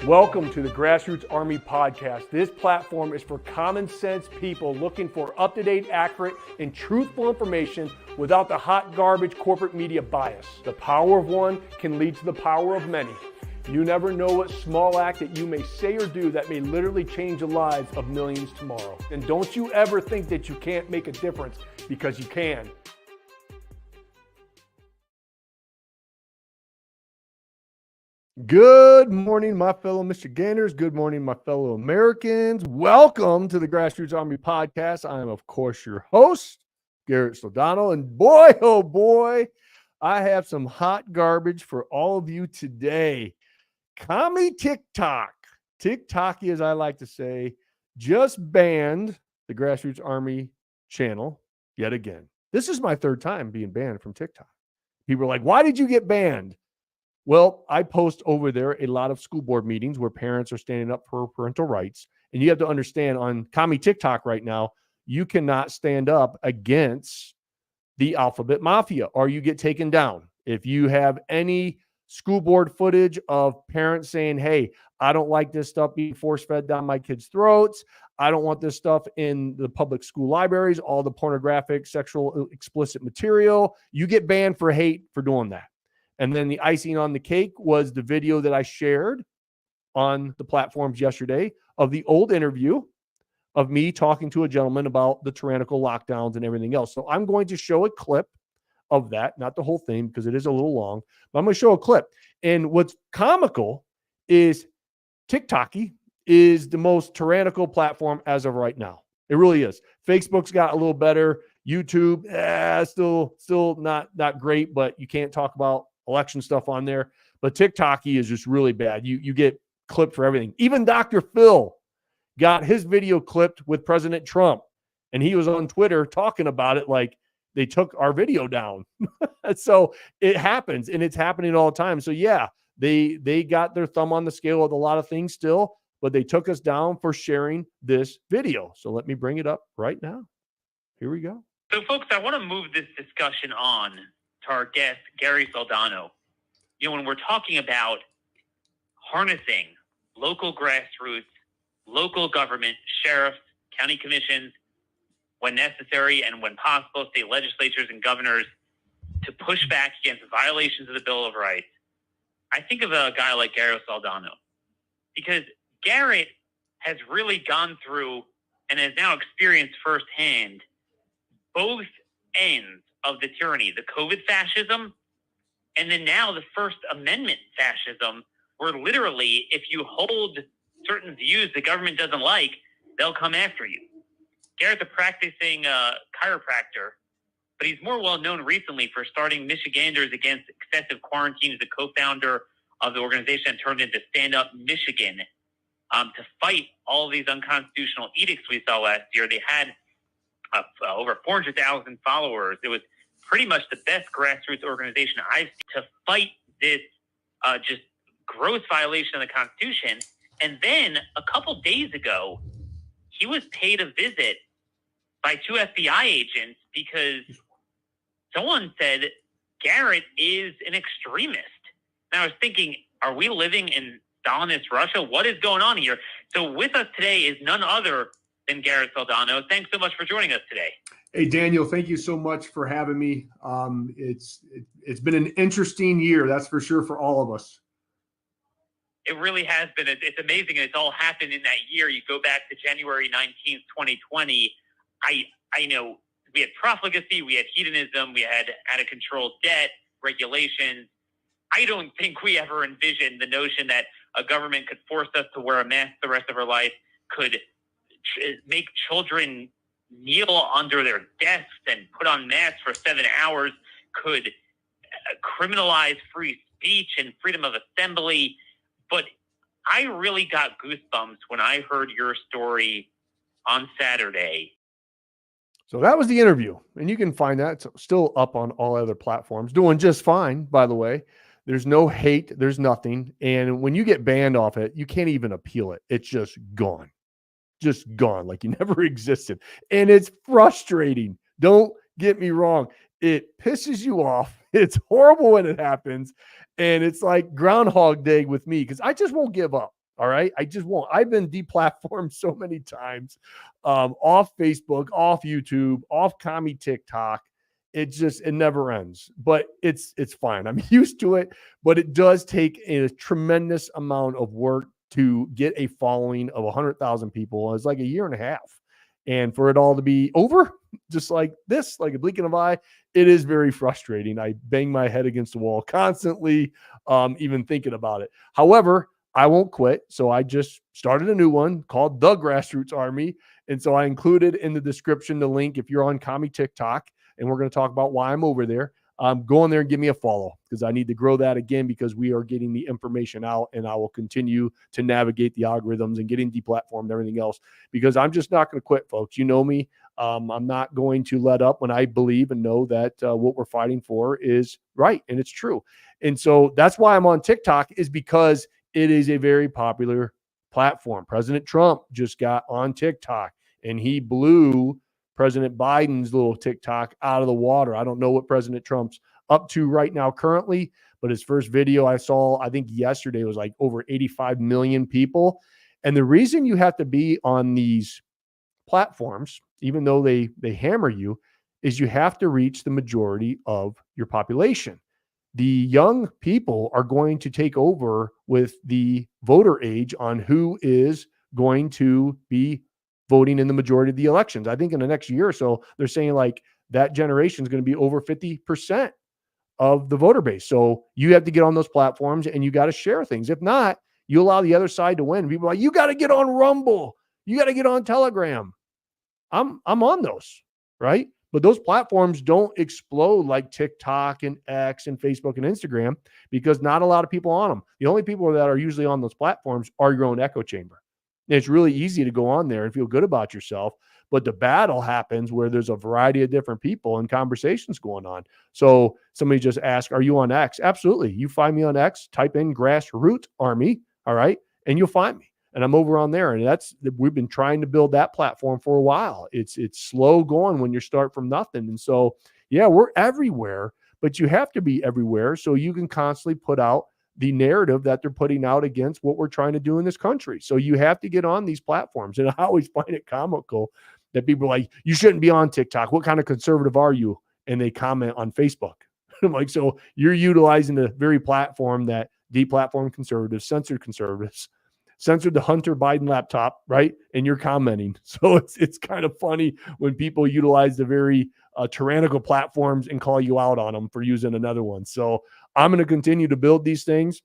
Welcome to the Grassroots Army podcast. This platform is for common sense people looking for up-to-date, accurate, and truthful information without the hot garbage corporate media bias. The power of one can lead to the power of many. You never know what small act that you may say or do that may literally change the lives of millions tomorrow. And don't you ever think that you can't make a difference, because you can. Good morning, my fellow Michiganders. Good morning, my fellow Americans. Welcome to the Grassroots Army podcast. I am, of course, your host, Garrett Soldano. And boy, oh boy, I have some hot garbage for all of you today. Commie TikTok, TikToky, as I like to say, just banned the Grassroots Army channel yet again. This is my third time being banned from TikTok. People are like, why did you get banned? Well, I post over there a lot of school board meetings where parents are standing up for parental rights. And you have to understand, on Commie TikTok right now, you cannot stand up against the alphabet mafia or you get taken down. If you have any school board footage of parents saying, hey, I don't like this stuff being force-fed down my kids' throats. I don't want this stuff in the public school libraries, all the pornographic, sexual, explicit material. You get banned for hate for doing that. And then the icing on the cake was the video that I shared on the platforms yesterday of the old interview of me talking to a gentleman about the tyrannical lockdowns and everything else. So I'm going to show a clip of that, not the whole thing because it is a little long, but I'm going to show a clip. And what's comical is TikToky is the most tyrannical platform as of right now. It really is. Facebook's got a little better. YouTube, still not great, but you can't talk about election stuff on there. But TikToky is just really bad. You get clipped for everything. Even Dr. Phil got his video clipped with President Trump, and he was on Twitter talking about it like they took our video down. So it happens, and it's happening all the time. So yeah, they got their thumb on the scale of a lot of things still, but they took us down for sharing this video. So let me bring it up right now. Here we go. So folks, I want to move this discussion on to our guest, Gary Soldano. You know, when we're talking about harnessing local grassroots, local government, sheriffs, county commissions, when necessary and when possible, state legislatures and governors to push back against violations of the Bill of Rights, I think of a guy like Gary Soldano, because Garrett has really gone through and has now experienced firsthand both ends of the tyranny, the COVID fascism, and then now the First Amendment fascism, where literally if you hold certain views the government doesn't like, they'll come after you. Garrett's a practicing chiropractor, but he's more well known recently for starting Michiganders Against Excessive Quarantine as the co-founder of the organization that turned into Stand Up Michigan to fight all of these unconstitutional edicts we saw last year. They had over 400,000 followers. It was pretty much the best grassroots organization I've seen to fight this just gross violation of the Constitution. And then a couple days ago, he was paid a visit by 2 FBI agents because someone said Garrett is an extremist. And I was thinking, are we living in Stalinist Russia? What is going on here? So with us today is none other than Garrett Soldano. Thanks so much for joining us today. Hey, Daniel, thank you so much for having me. It's been an interesting year, that's for sure, for all of us. It really has been. It's amazing. It's all happened in that year. You go back to January 19th, 2020. I know we had profligacy, we had hedonism, we had out-of-control debt, regulations. I don't think we ever envisioned the notion that a government could force us to wear a mask the rest of our life, could make children kneel under their desks and put on masks for 7 hours, could criminalize free speech and freedom of assembly. But I really got goosebumps when I heard your story on Saturday. So that was the interview, and you can find that. It's still up on all other platforms. Doing just fine, by the way. There's no hate. There's nothing. And when you get banned off it, you can't even appeal it. It's just gone. Just gone, like you never existed. And it's frustrating. Don't get me wrong. It pisses you off. It's horrible when it happens. And it's like Groundhog Day with me because I just won't give up. All right. I just won't. I've been deplatformed so many times, off Facebook, off YouTube, off commie TikTok. It never ends, but it's fine. I'm used to it, but it does take a tremendous amount of work to get a following of 100,000 people. It's like a year and a half. And for it all to be over, just like this, like a blink of an eye, it is very frustrating. I bang my head against the wall constantly, even thinking about it. However, I won't quit. So I just started a new one called the Grassroots Army. And so I included in the description the link if you're on Commie TikTok, and we're going to talk about why I'm over there. Go in there and give me a follow because I need to grow that again because we are getting the information out, and I will continue to navigate the algorithms and getting deplatformed and everything else because I'm just not going to quit, folks. You know me. I'm not going to let up when I believe and know that what we're fighting for is right and it's true. And so that's why I'm on TikTok, is because it is a very popular platform. President Trump just got on TikTok and he blew President Biden's little TikTok out of the water. I don't know what President Trump's up to right now currently, but his first video I saw, I think yesterday, was like over 85 million people. And the reason you have to be on these platforms, even though they hammer you, is you have to reach the majority of your population. The young people are going to take over with the voter age on who is going to be voting in the majority of the elections. I think in the next year or so, they're saying like that generation is going to be over 50% of the voter base. So you have to get on those platforms and you got to share things. If not, you allow the other side to win. People are like, you got to get on Rumble. You got to get on Telegram. I'm on those, right? But those platforms don't explode like TikTok and X and Facebook and Instagram because not a lot of people on them. The only people that are usually on those platforms are your own echo chamber. And it's really easy to go on there and feel good about yourself. But the battle happens where there's a variety of different people and conversations going on. So somebody just asked, are you on X? Absolutely. You find me on X, type in Grassroots Army, all right, and you'll find me. And I'm over on there. And we've been trying to build that platform for a while. It's slow going when you start from nothing. And so, yeah, we're everywhere, but you have to be everywhere so you can constantly put out the narrative that they're putting out against what we're trying to do in this country. So you have to get on these platforms. And I always find it comical that people are like, you shouldn't be on TikTok. What kind of conservative are you? And they comment on Facebook. I'm like, so you're utilizing the very platform that deplatformed conservatives, censored the Hunter Biden laptop, right? And you're commenting. So it's kind of funny when people utilize the very tyrannical platforms and call you out on them for using another one. So I'm going to continue to build these things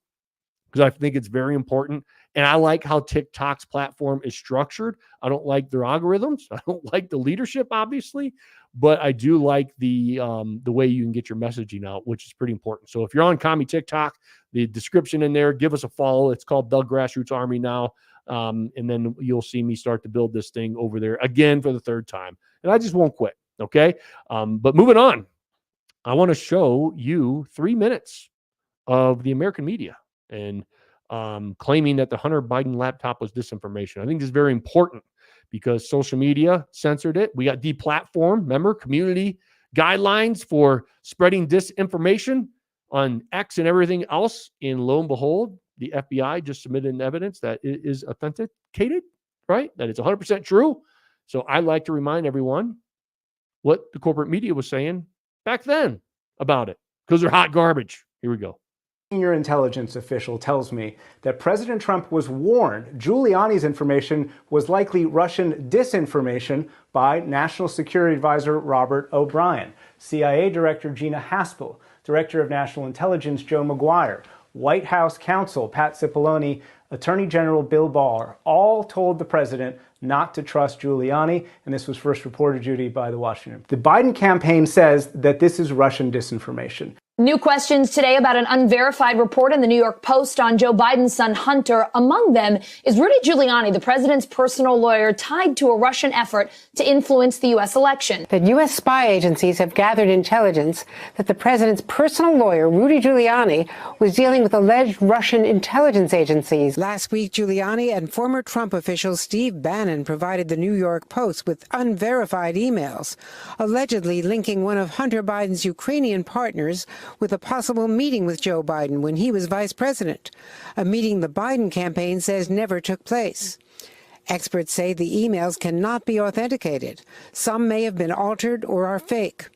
because I think it's very important. And I like how TikTok's platform is structured. I don't like their algorithms. I don't like the leadership, obviously, but I do like the way you can get your messaging out, which is pretty important. So if you're on Commie TikTok, the description in there, give us a follow. It's called the Grassroots Army now. And then you'll see me start to build this thing over there again for the third time. And I just won't quit. Okay. But moving on, I want to show you 3 minutes of the American media and claiming that the Hunter Biden laptop was disinformation. I think this is very important because social media censored it. We got deplatformed, remember, community guidelines for spreading disinformation on X and everything else. And lo and behold, the FBI just submitted evidence that it is authenticated, right? That it's 100% true. So I like to remind everyone what the corporate media was saying back then about it because they're hot garbage. Here we go. Senior intelligence official tells me that President Trump was warned Giuliani's information was likely Russian disinformation by National Security Advisor Robert O'Brien, CIA Director Gina Haspel, Director of National Intelligence Joe Maguire, White House counsel Pat Cipollone, Attorney General Bill Barr, all told the president not to trust Giuliani, and this was first reported, Judy, by the Washington. The Biden campaign says that this is Russian disinformation. New questions today about an unverified report in the New York Post on Joe Biden's son Hunter. Among them is Rudy Giuliani, the president's personal lawyer, tied to a Russian effort to influence the U.S. election. That U.S. spy agencies have gathered intelligence that the president's personal lawyer, Rudy Giuliani, was dealing with alleged Russian intelligence agencies. Last week, Giuliani and former Trump official Steve Bannon provided the New York Post with unverified emails, allegedly linking one of Hunter Biden's Ukrainian partners with a possible meeting with Joe Biden when he was vice president, a meeting the Biden campaign says never took place. Experts say the emails cannot be authenticated. Some may have been altered or are fake.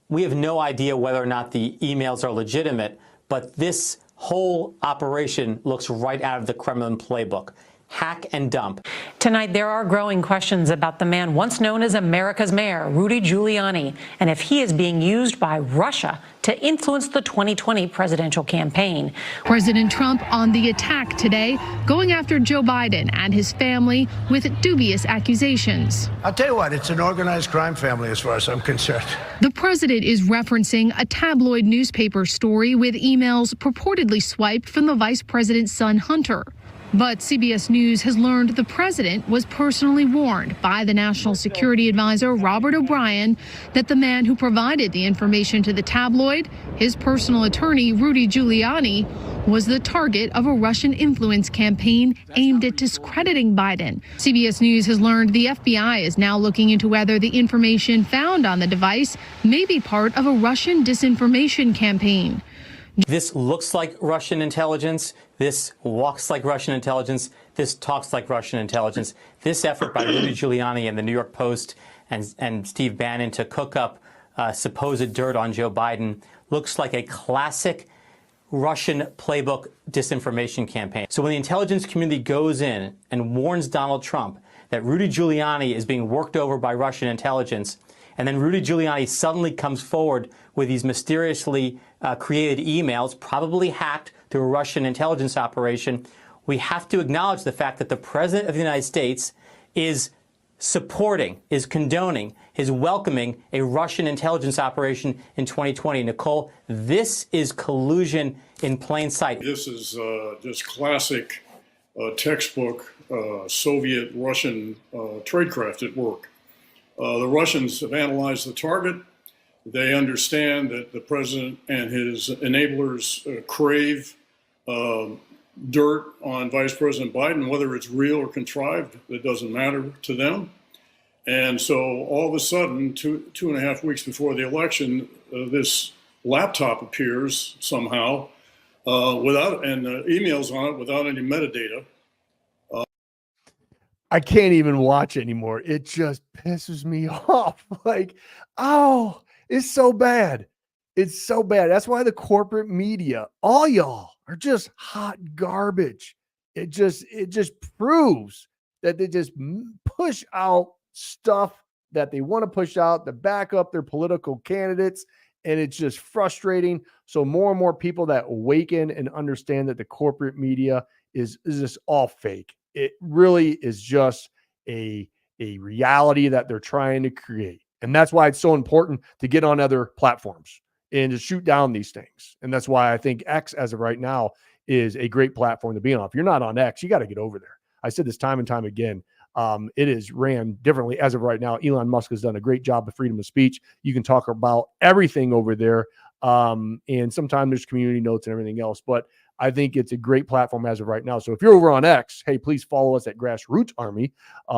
We have no idea whether or not the emails are legitimate, but this whole operation looks right out of the Kremlin playbook. Hack and dump. Tonight, there are growing questions about the man once known as America's mayor, Rudy Giuliani, and if he is being used by Russia to influence the 2020 presidential campaign. President Trump on the attack today, going after Joe Biden and his family with dubious accusations. I'll tell you what, it's an organized crime family as far as I'm concerned. The president is referencing a tabloid newspaper story with emails purportedly swiped from the vice president's son, Hunter. But CBS News has learned the president was personally warned by the national security advisor, Robert O'Brien, that the man who provided the information to the tabloid, his personal attorney, Rudy Giuliani, was the target of a Russian influence campaign aimed at discrediting Biden. CBS News has learned the FBI is now looking into whether the information found on the device may be part of a Russian disinformation campaign. This looks like Russian intelligence. This walks like Russian intelligence. This talks like Russian intelligence. This effort by Rudy Giuliani and the New York Post and Steve Bannon to cook up supposed dirt on Joe Biden looks like a classic Russian playbook disinformation campaign. So when the intelligence community goes in and warns Donald Trump that Rudy Giuliani is being worked over by Russian intelligence, and then Rudy Giuliani suddenly comes forward with these mysteriously created emails, probably hacked through a Russian intelligence operation, we have to acknowledge the fact that the President of the United States is supporting, is condoning, is welcoming a Russian intelligence operation in 2020. Nicole, this is collusion in plain sight. This is just classic textbook Soviet Russian tradecraft at work. The Russians have analyzed the target. They understand that the president and his enablers crave dirt on Vice President Biden, whether it's real or contrived, it doesn't matter to them. And so all of a sudden, two and a half weeks before the election, this laptop appears somehow without, and emails on it without any metadata. I can't even watch anymore. It just pisses me off. Like, oh, it's so bad. It's so bad. That's why the corporate media, all y'all, are just hot garbage. It just proves that they just push out stuff that they want to push out to back up their political candidates. And it's just frustrating. So more and more people that awaken and understand that the corporate media is just all fake. It really is just a reality that they're trying to create. And that's why it's so important to get on other platforms and to shoot down these things. And that's why I think X, as of right now, is a great platform to be on. If you're not on X, you got to get over there. I said this time and time again. It is ran differently as of right now. Elon Musk has done a great job of freedom of speech. You can talk about everything over there. And sometimes there's community notes and everything else. But I think it's a great platform as of right now. So if you're over on X, hey, please follow us at Grassroots Army.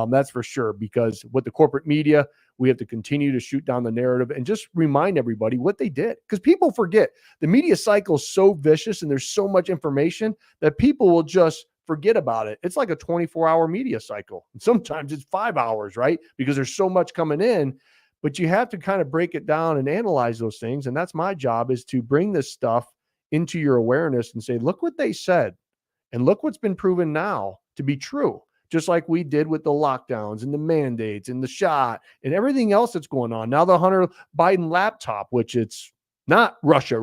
That's for sure, because with the corporate media, we have to continue to shoot down the narrative and just remind everybody what they did. Because people forget. The media cycle is so vicious and there's so much information that people will just forget about it. It's like a 24-hour media cycle. And sometimes it's 5 hours, right? Because there's so much coming in. But you have to kind of break it down and analyze those things. And that's my job, is to bring this stuff into your awareness and say, look what they said. And look what's been proven now to be true. Just like we did with the lockdowns and the mandates and the shot and everything else that's going on. Now the Hunter Biden laptop, which it's not Russia.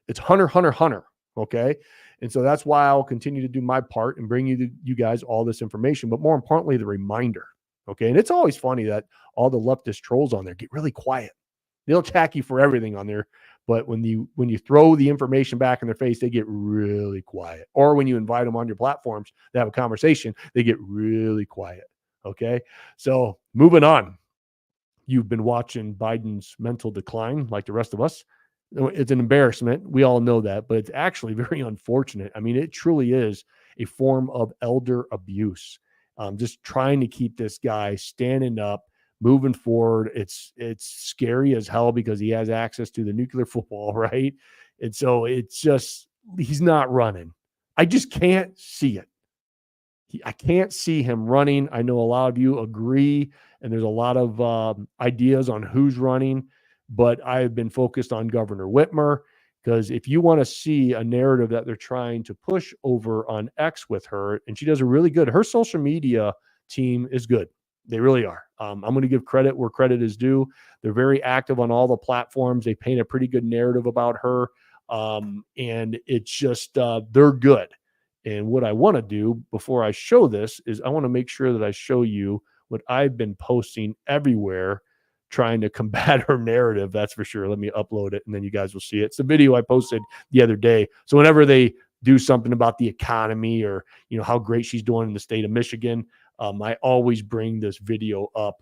It's Hunter. Okay. And so that's why I'll continue to do my part and bring you guys all this information, but more importantly, the reminder. Okay. And it's always funny that all the leftist trolls on there get really quiet. They'll attack you for everything on there. But when you throw the information back in their face, they get really quiet. Or when you invite them on your platforms to have a conversation, they get really quiet. Okay. So moving on. You've been watching Biden's mental decline like the rest of us. It's an embarrassment. We all know that, but it's actually very unfortunate. I mean, it truly is a form of elder abuse. Just trying to keep this guy standing up, moving forward. It's scary as hell because he has access to the nuclear football, right? And so it's just, he's not running. I just can't see it. I can't see him running. I know a lot of you agree, and there's a lot of ideas on who's running, but I've been focused on Governor Whitmer, because if you want to see a narrative that they're trying to push over on X with her, and she does a really good, her social media team is good. They really are. I'm going to give credit where credit is due. They're very active on all the platforms. They paint a pretty good narrative about her. And it's just, they're good. And what I want to do before I show this is I want to make sure that I show you what I've been posting everywhere, trying to combat her narrative. That's for sure. Let me upload it and then you guys will see it. It's a video I posted the other day. So whenever they do something about the economy or, how great she's doing in the state of Michigan, I always bring this video up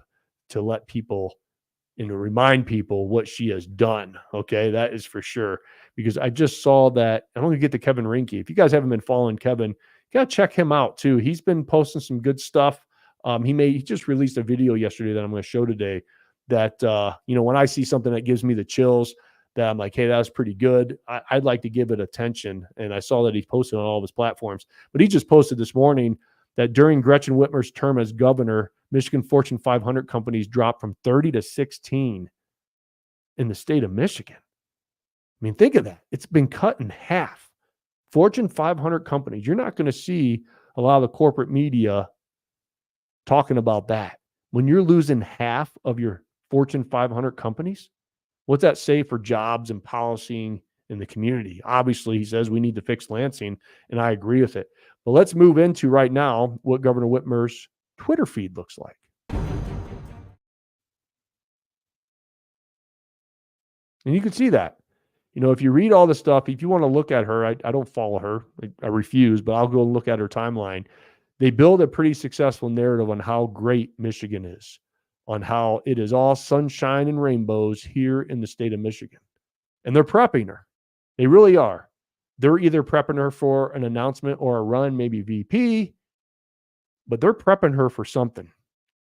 to let people, remind people what she has done. Okay. That is for sure. Because I just saw that. I'm going to get to Kevin Rinke. If you guys haven't been following Kevin, you got to check him out too. He's been posting some good stuff. He just released a video yesterday that I'm going to show today that, when I see something that gives me the chills, that I'm like, hey, that's pretty good, I'd like to give it attention. And I saw that he's posted on all of his platforms, but he just posted this morning that during Gretchen Whitmer's term as governor, Michigan Fortune 500 companies dropped from 30 to 16 in the state of Michigan. I mean, think of that. It's been cut in half. Fortune 500 companies. You're not going to see a lot of the corporate media talking about that. When you're losing half of your Fortune 500 companies, what's that say for jobs and policy in the community? Obviously, he says we need to fix Lansing, and I agree with it. But let's move into right now what Governor Whitmer's Twitter feed looks like. And you can see that. If you read all the stuff, if you want to look at her, I don't follow her. I refuse, but I'll go and look at her timeline. They build a pretty successful narrative on how great Michigan is, on how it is all sunshine and rainbows here in the state of Michigan. And they're prepping her. They really are. They're either prepping her for an announcement or a run, maybe VP, but they're prepping her for something.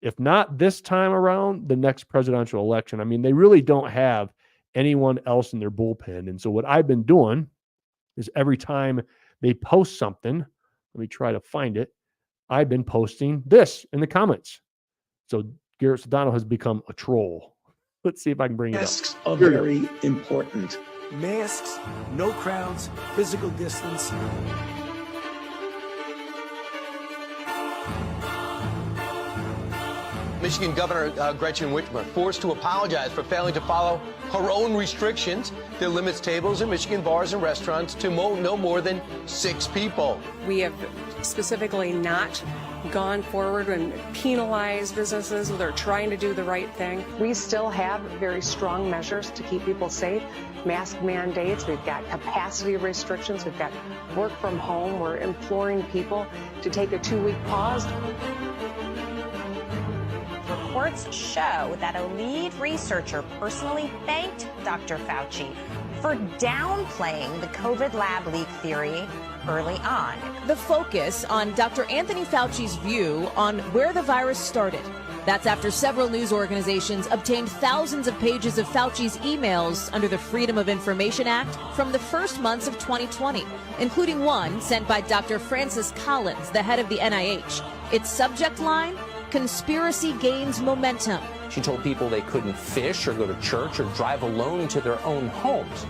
If not this time around, the next presidential election. I mean, they really don't have anyone else in their bullpen. And so what I've been doing is every time they post something, let me try to find it, I've been posting this in the comments. So Garrett Soldano has become a troll. Let's see if I can bring it up. Masks are very important. Masks, no crowds, physical distance. Michigan Governor Gretchen Whitmer forced to apologize for failing to follow her own restrictions that limits tables in Michigan bars and restaurants to no more than 6 people. We have specifically not gone forward and penalized businesses that are trying to do the right thing. We still have very strong measures to keep people safe. Mask mandates, we've got capacity restrictions, we've got work from home. We're imploring people to take a 2-week pause. Reports show that a lead researcher personally thanked Dr. Fauci for downplaying the COVID lab leak theory early on. The focus on Dr. Anthony Fauci's view on where the virus started. That's after several news organizations obtained thousands of pages of Fauci's emails under the Freedom of Information Act from the first months of 2020, including one sent by Dr. Francis Collins, the head of the NIH. Its subject line, conspiracy gains momentum. She told people they couldn't fish or go to church or drive alone to their own homes.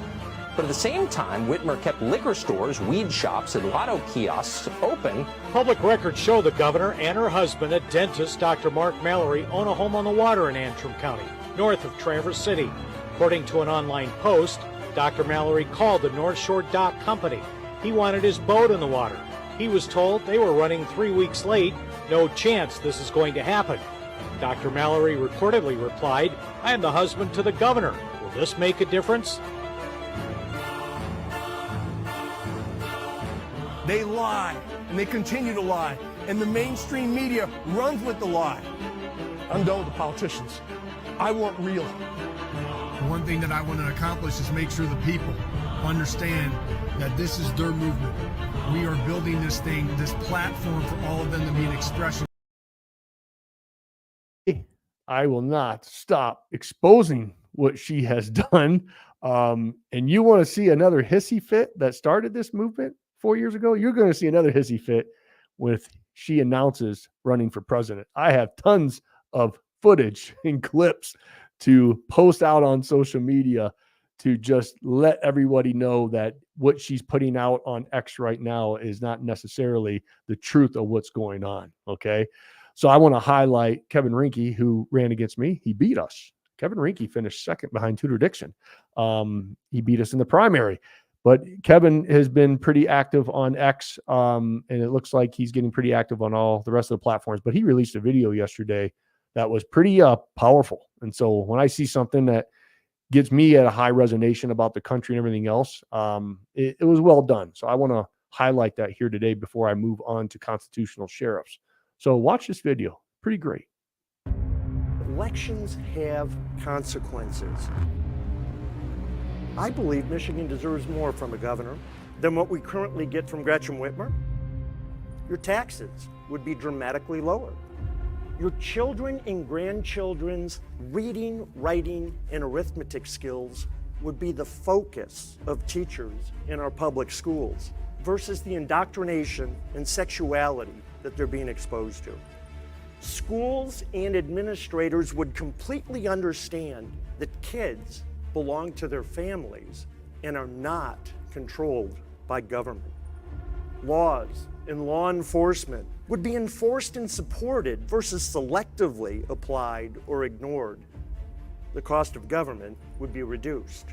But at the same time, Whitmer kept liquor stores, weed shops, and lotto kiosks open. Public records show the governor and her husband, a dentist, Dr. Mark Mallory, own a home on the water in Antrim County, north of Traverse City. According to an online post, Dr. Mallory called the North Shore Dock Company. He wanted his boat in the water. He was told they were running 3 weeks late. No chance this is going to happen. Dr. Mallory reportedly replied, "I am the husband to the governor. Will this make a difference?" They lie, and they continue to lie, and the mainstream media runs with the lie. I'm done with the politicians. I want real. The one thing that I want to accomplish is make sure the people understand that this is their movement. We are building this thing, this platform for all of them to be an expression. I will not stop exposing what she has done. And you want to see another hissy fit that started this movement 4 years ago? You're going to see another hissy fit with she announces running for president. I have tons of footage and clips to post out on social media to just let everybody know that what she's putting out on X right now is not necessarily the truth of what's going on. Okay. So I want to highlight Kevin Rinke, who ran against me. He beat us. Kevin Rinke finished second behind Tudor Dixon. He beat us in the primary. But Kevin has been pretty active on X, and it looks like he's getting pretty active on all the rest of the platforms. But he released a video yesterday that was pretty powerful. And so when I see something that gets me at a high resonation about the country and everything else, it was well done. So I want to highlight that here today before I move on to constitutional sheriffs. So watch this video. Pretty great. Elections have consequences. I believe Michigan deserves more from a governor than what we currently get from Gretchen Whitmer. Your taxes would be dramatically lower. Your children and grandchildren's reading, writing, and arithmetic skills would be the focus of teachers in our public schools versus the indoctrination and sexuality that they're being exposed to. Schools and administrators would completely understand that kids belong to their families and are not controlled by government. Laws and law enforcement would be enforced and supported versus selectively applied or ignored. The cost of government would be reduced.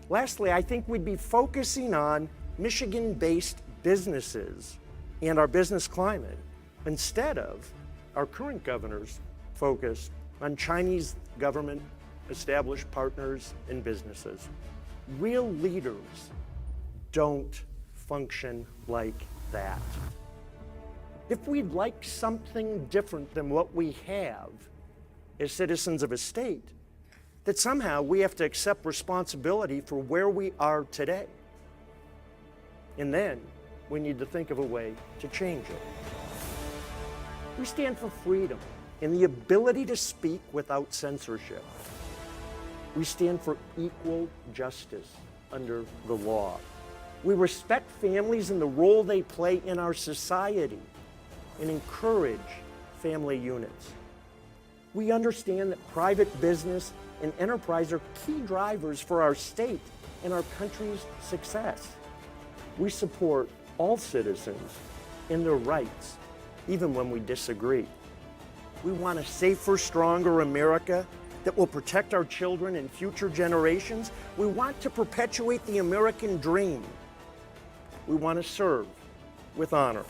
Lastly, I think we'd be focusing on Michigan-based businesses and our business climate instead of our current governor's focus on Chinese government established partners and businesses. Real leaders don't function like that. If we'd like something different than what we have as citizens of a state, that somehow we have to accept responsibility for where we are today. And then we need to think of a way to change it. We stand for freedom and the ability to speak without censorship. We stand for equal justice under the law. We respect families and the role they play in our society and encourage family units. We understand that private business and enterprise are key drivers for our state and our country's success. We support all citizens in their rights, even when we disagree. We want a safer, stronger America that will protect our children and future generations. We want to perpetuate the American dream. We want to serve with honor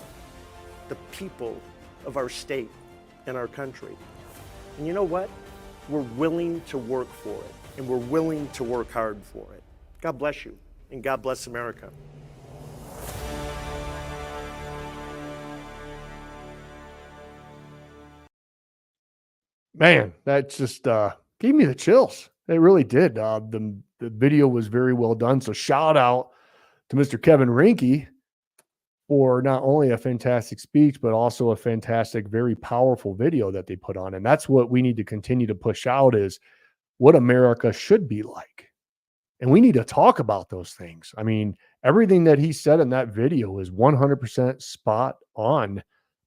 the people of our state and our country. And you know what? We're willing to work for it, and we're willing to work hard for it. God bless you, and God bless America. Man, that just gave me the chills. It really did. The video was very well done. So shout out to Mr. Kevin Rinke for not only a fantastic speech, but also a fantastic, very powerful video that they put on. And that's what we need to continue to push out is what America should be like. And we need to talk about those things. I mean, everything that he said in that video is 100% spot on.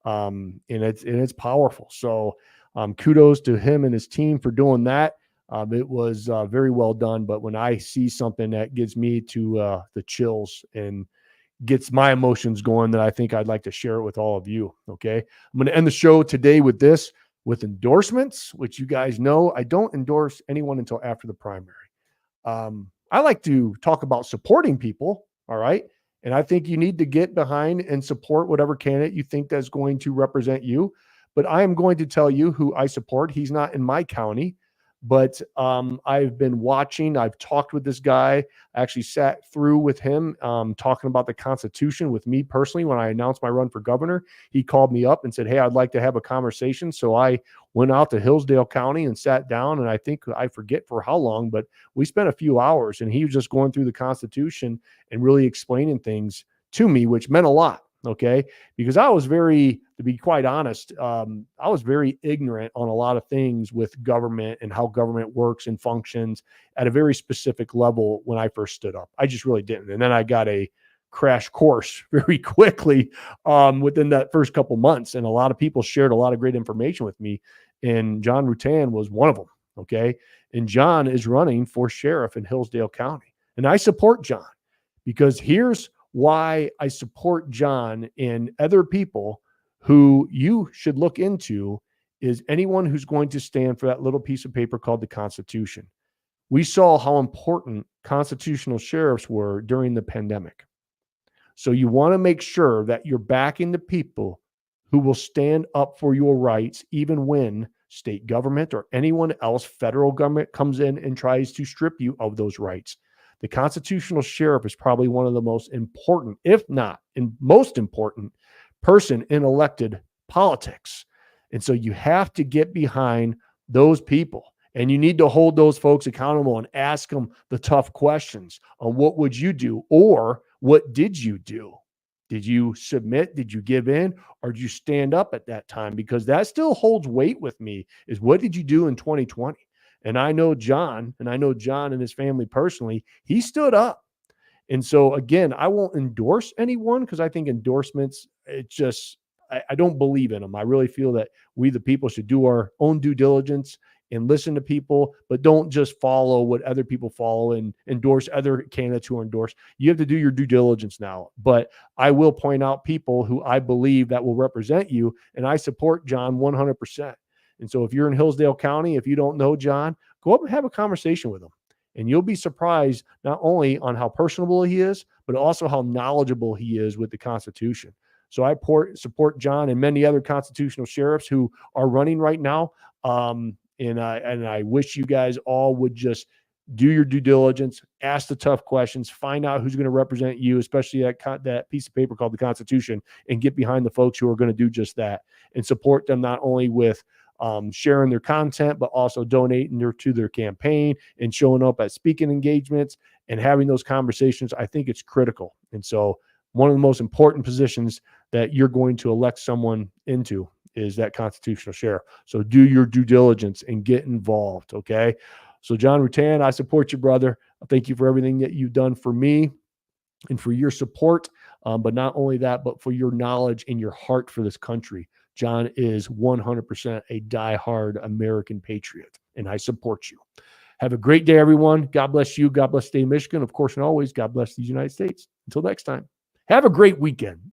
And it's powerful. So kudos to him and his team for doing that. It was very well done. But when I see something that gives me to the chills and gets my emotions going, that I think I'd like to share it with all of you. Okay. I'm going to end the show today with this, with endorsements, which you guys know, I don't endorse anyone until after the primary. I like to talk about supporting people. All right. And I think you need to get behind and support whatever candidate you think that's going to represent you. But I am going to tell you who I support. He's not in my county, but I've been watching. I've talked with this guy. I actually sat through with him talking about the Constitution with me personally. When I announced my run for governor, he called me up and said, hey, I'd like to have a conversation. So I went out to Hillsdale County and sat down. And I think, I forget for how long, but we spent a few hours, and he was just going through the Constitution and really explaining things to me, which meant a lot. Okay. Because I was very to be quite honest, I was very ignorant on a lot of things with government and how government works and functions at a very specific level when I first stood up. I just really didn't. And then I got a crash course very quickly within that first couple months. And a lot of people shared a lot of great information with me. And John Rutan was one of them. Okay. And John is running for sheriff in Hillsdale County. And I support John, because here's why I support John and other people who you should look into is anyone who's going to stand for that little piece of paper called the Constitution. We saw how important constitutional sheriffs were during the pandemic. So you want to make sure that you're backing the people who will stand up for your rights, even when state government or anyone else, federal government, comes in and tries to strip you of those rights. The constitutional sheriff is probably one of the most important, if not most important, person in elected politics. And so you have to get behind those people, and you need to hold those folks accountable and ask them the tough questions on what would you do, or what did you do? Did you submit? Did you give in? Or did you stand up at that time? Because that still holds weight with me, is what did you do in 2020? And I know John, and his family personally, he stood up. And so, again, I won't endorse anyone, because I think endorsements, I don't believe in them. I really feel that we, the people, should do our own due diligence and listen to people, but don't just follow what other people follow and endorse other candidates who are endorsed. You have to do your due diligence now. But I will point out people who I believe that will represent you, and I support John 100%. And so if you're in Hillsdale County, if you don't know John, go up and have a conversation with him. And you'll be surprised not only on how personable he is, but also how knowledgeable he is with the Constitution. So I support John and many other constitutional sheriffs who are running right now. And I wish you guys all would just do your due diligence, ask the tough questions, find out who's going to represent you, especially that piece of paper called the Constitution, and get behind the folks who are going to do just that, and support them not only with sharing their content, but also donating to their campaign and showing up at speaking engagements and having those conversations. I think it's critical. And so one of the most important positions that you're going to elect someone into is that constitutional sheriff. So do your due diligence and get involved. Okay. So John Rutan, I support you, brother. Thank you for everything that you've done for me and for your support. But not only that, but for your knowledge and your heart for this country. John is 100% a diehard American patriot, and I support you. Have a great day, everyone. God bless you. God bless the state of Michigan. Of course, and always, God bless the United States. Until next time, have a great weekend.